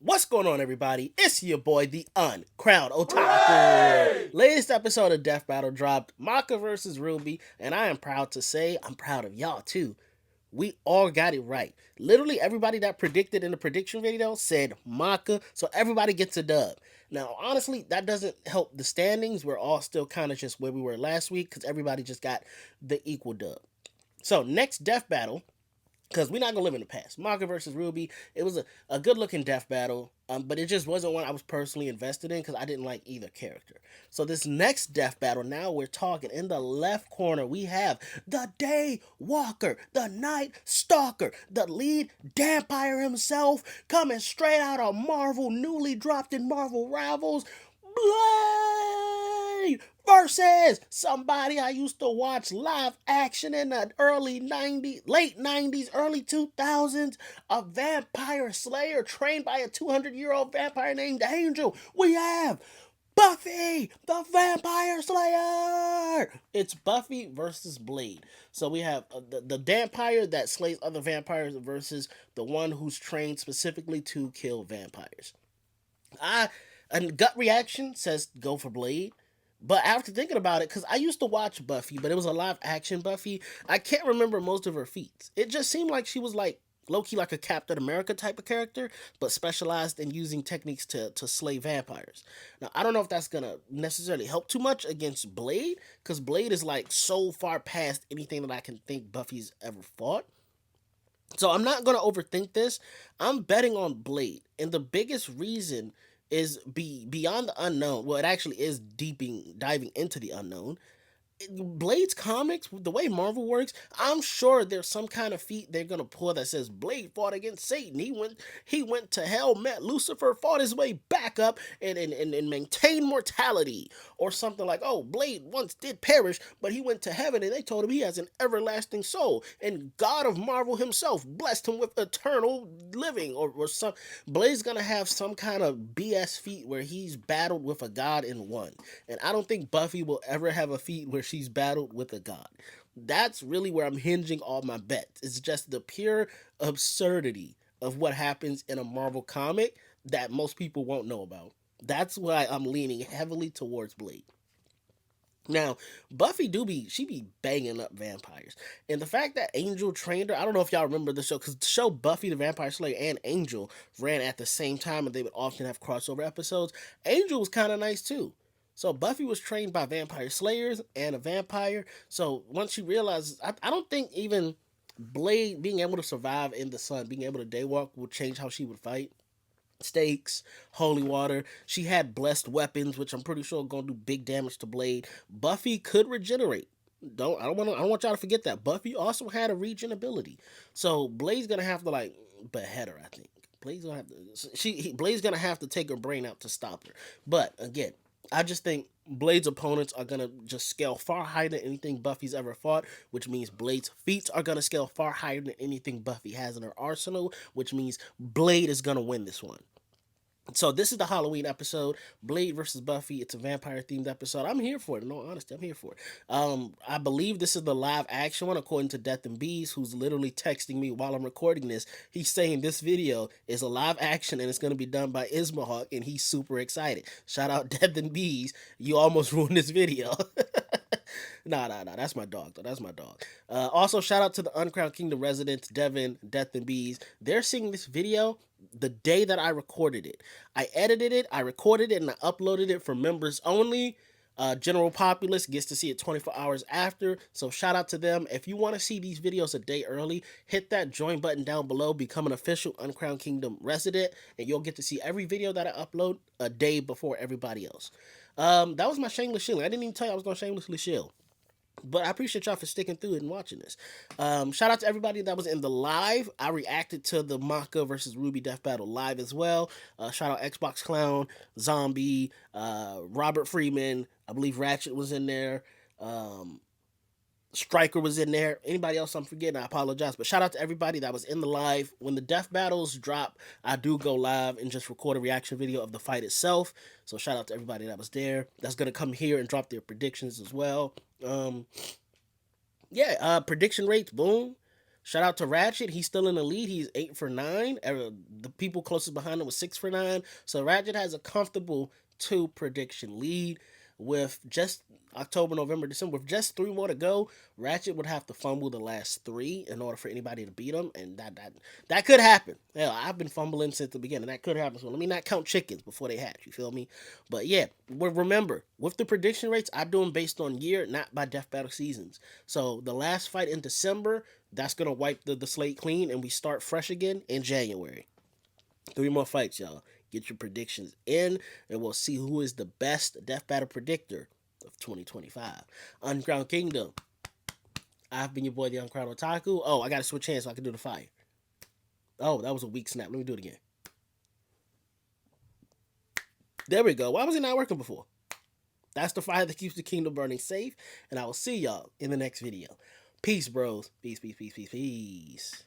What's going on, everybody? It's your boy, the Uncrowned Otaku. Hooray! Latest episode of Deathbattle dropped, Maka versus Ruby, and I am proud to say I'm proud of y'all too. We all got it right. Literally everybody that predicted in the prediction video said Maka, so everybody gets a dub. Now, honestly, that doesn't help the standings. We're all still kind of just where we were last week because everybody just got the equal dub. So, next Death Battle, because we're not gonna live in the past. Maka versus Ruby, it was a good looking death battle, but it just wasn't one I was personally invested in because I didn't like either character. So this next death battle, now we're talking in the left corner, we have the Day Walker, the Night Stalker, the lead vampire himself, coming straight out of Marvel, newly dropped in Marvel Rivals. Blade versus somebody I used to watch live action in the early 90s, late 90s, early 2000s, a vampire slayer trained by a 200-year-old vampire named Angel. We have Buffy, the Vampire Slayer. It's Buffy versus Blade. So we have the vampire that slays other vampires versus the one who's trained specifically to kill vampires. I A gut reaction says go for Blade. But after thinking about it, because I used to watch Buffy, but it was a live action Buffy, I can't remember most of her feats. It just seemed like she was like low key like a Captain America type of character, but specialized in using techniques to slay vampires. Now, I don't know if that's gonna necessarily help too much against Blade, because Blade is like so far past anything that I can think Buffy's ever fought. So I'm not gonna overthink this. I'm betting on Blade, and the biggest reason is beyond the unknown. Well, it actually is diving into the unknown. Blade's comics, the way Marvel works, I'm sure there's some kind of feat they're gonna pull that says Blade fought against Satan. He went to hell, met Lucifer, fought his way back up, and maintained mortality, or something like, oh, Blade once did perish, but he went to heaven, and they told him he has an everlasting soul, and God of Marvel himself blessed him with eternal living, or some. Blade's gonna have some kind of BS feat where he's battled with a god and won. And I don't think Buffy will ever have a feat where she's battled with a god. That's really where I'm hinging all my bets. It's just the pure absurdity of what happens in a Marvel comic that most people won't know about. That's why I'm leaning heavily towards Blade. Now, Buffy she be banging up vampires. And the fact that Angel trained her, I don't know if y'all remember the show, because the show Buffy the Vampire Slayer and Angel ran at the same time and they would often have crossover episodes. Angel was kind of nice too. So Buffy was trained by vampire slayers and a vampire. So once she realizes, I don't think even Blade being able to survive in the sun, being able to daywalk, would change how she would fight. Stakes, holy water. She had blessed weapons, which I'm pretty sure are gonna do big damage to Blade. Buffy could regenerate. I don't want y'all to forget that. Buffy also had a regen ability. So Blade's gonna have to like behead her, I think. Blade's gonna have to take her brain out to stop her. But again, I just think Blade's opponents are gonna just scale far higher than anything Buffy's ever fought, which means Blade's feats are gonna scale far higher than anything Buffy has in her arsenal, which means Blade is gonna win this one. So this is the Halloween episode, Blade versus Buffy. It's a vampire themed episode. I'm here for it. In all honesty, I'm here for it. I believe this is the live action one, according to Death and Bees, who's literally texting me while I'm recording this. He's saying this video is a live action and it's going to be done by Ismahawk, and he's super excited. Shout out Death and Bees. You almost ruined this video. Nah. That's my dog, though. That's my dog. Also, shout out to the Uncrowned Kingdom residents, Devin, Death and Bees. They're seeing this video the day that I recorded it. I edited it, I recorded it, and I uploaded it for members only. General populace gets to see it 24 hours after. So shout out to them. If you want to see these videos a day early, hit that join button down below, become an official Uncrowned Kingdom resident, and you'll get to see every video that I upload a day before everybody else. That was my shameless shilling. I didn't even tell you I was going to shamelessly shill. But I appreciate y'all for sticking through it and watching this. Shout out to everybody that was in the live. I reacted to the Maka versus Ruby Death Battle live as well. Shout out Xbox Clown, Zombie, Robert Freeman. I believe Ratchet was in there. Striker was in there. Anybody else I'm forgetting, I apologize. But shout out to everybody that was in the live. When the death battles drop, I do go live and just record a reaction video of the fight itself. So shout out to everybody that was there. That's going to come here and drop their predictions as well. Prediction rates, boom. Shout out to Ratchet. He's still in the lead. He's 8 for 9. The people closest behind him was 6 for 9. So Ratchet has a comfortable 2 prediction lead with just October, November, December. With just 3 more to go, Ratchet would have to fumble the last 3 in order for anybody to beat him, and that could happen. Hell, I've been fumbling since the beginning. That could happen. So let me not count chickens before they hatch. You feel me? But yeah, remember with the prediction rates, I do them based on year, not by Death Battle seasons. So the last fight in December, that's gonna wipe the slate clean, and we start fresh again in January. 3 more fights, y'all. Get your predictions in, and we'll see who is the best Death Battle predictor of 2025. Uncrowned Kingdom. I've been your boy, the Uncrowned Otaku. Oh, I gotta switch hands so I can do the fire. Oh, that was a weak snap. Let me do it again. There we go. Why was it not working before? That's the fire that keeps the kingdom burning safe, and I will see y'all in the next video. Peace, bros. Peace, peace, peace, peace, peace.